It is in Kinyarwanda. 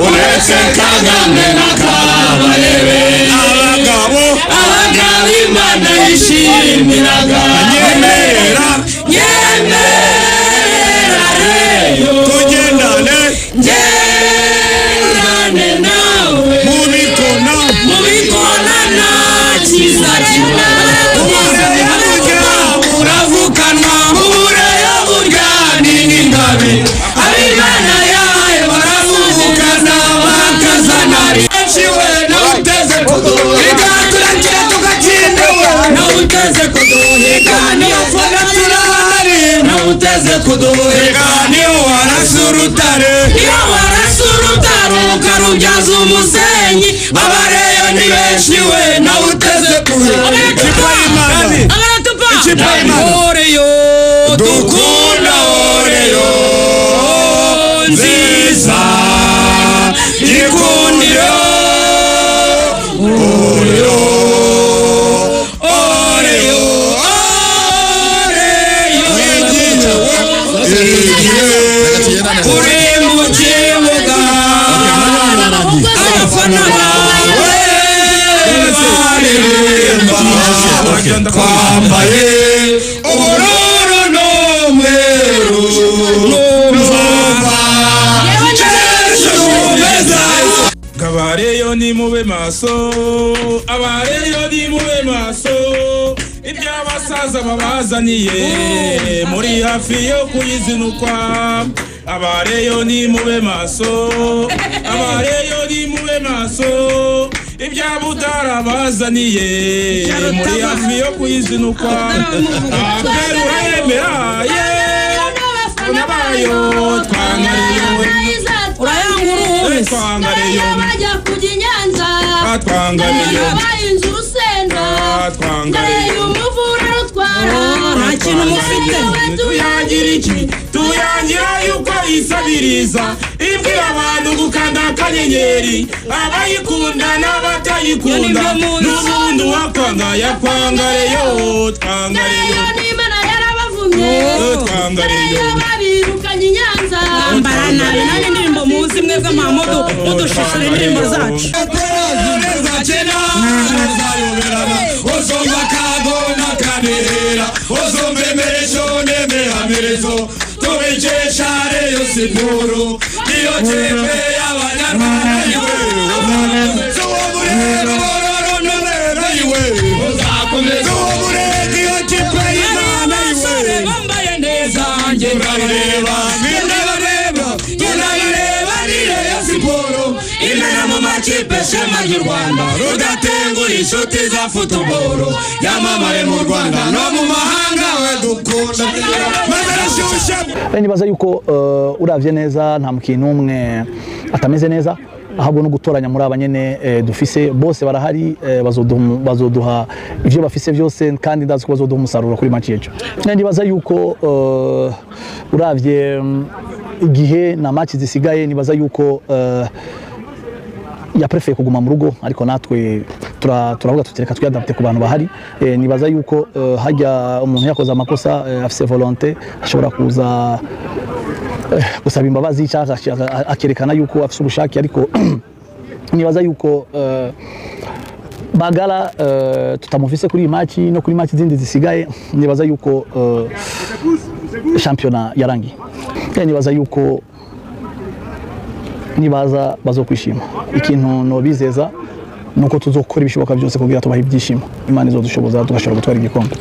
uretse Kagame na Kabarebe abagabo Imana yishimiraga nyemerera tugendane nawe mu bikona nta kiza uravukanwa uburaya burya n'ingabe ab'Imana yawe baravukana bakazana benshi we nawuteze kuduhiga turakira tugatsinda nawuteze kuduhiga niyo fana turahari nawuteze kuduhiga niyo warasurutare ukarubyaza umusenyi abareyo ni benshi we nawuteze kuduhiga Oreyo dukunda Oreyo nziza ikundiro Oreyo uri mu kibuga abafana bawe baririmba twambaye ubururu n'umweru Abareyo ni mube maso iby'abasaza babazaniye muri hafi yo kuyizinukwa abareyo ni mube maso iby'abudara bazaniye muri hafi yo kuyizinukwa aberuremera nabayo twangariyo twangariyo bajya kujya Nyanza twangariyo bayinze urusenda twangariyo umuvura rutwara nta kintu mufite tuyangira yuko isabiriza ibwira abantu gukanda akanyenyeri abayikunda n'abatayikunda n'ubundi wakwanga yakwangareyo twangariyo n'Imana yarabavumye twangariyo babirukanye Nyanza ambarana nani ndirimbo muzi mwebwe Mahamudu udushishura indirimbo zacu Ozomba kago nakanera ozombe merezo nemehamerezo tubikesha Rayon Siporo niyo tepe y'Abanyarwanda yiwe z'uburere borororera yiwe uzakomeza uburere iyo kipe y'Imana yiwe bambaye neza njye turareba ni Rayon Siporo imena mu makipe shema ry'u Rwanda rudatengura inshuti za futuboro yamamare mu Rwanda no mu mahanga we dukunda nibaza yuko uravye neza nta mukintu umwe atameze neza ahubwo no gutoranya muri abanyene dufise bose barahari bazoduha ivyo bafise byose kandi ndazi ko bazoduha umusaruro kuri match yejo nibaza yuko uravye igihe na match zisigaye nibaza yuko ya prefe kuguma mu rugo ariko natwe turavuga tutereka twiyadapte ku bantu bahari nibaza yuko hajya umuntu yakoze amakosa afise volonté ashobora kuza gusaba imbabazi cyangwa akerekana yuko afise ubushake ariko nibaza yuko Bagala tutamufise kuri match no kuri match zindi zisigaye nibaza yuko championnat yarangi nibaza yuko nibaza bazokwishima ikintu no bizeza nuko tuzokora ibishoboka byose kugira tubahe ibyishimo Imana izodushoboza tugashobora gutwara igikombe.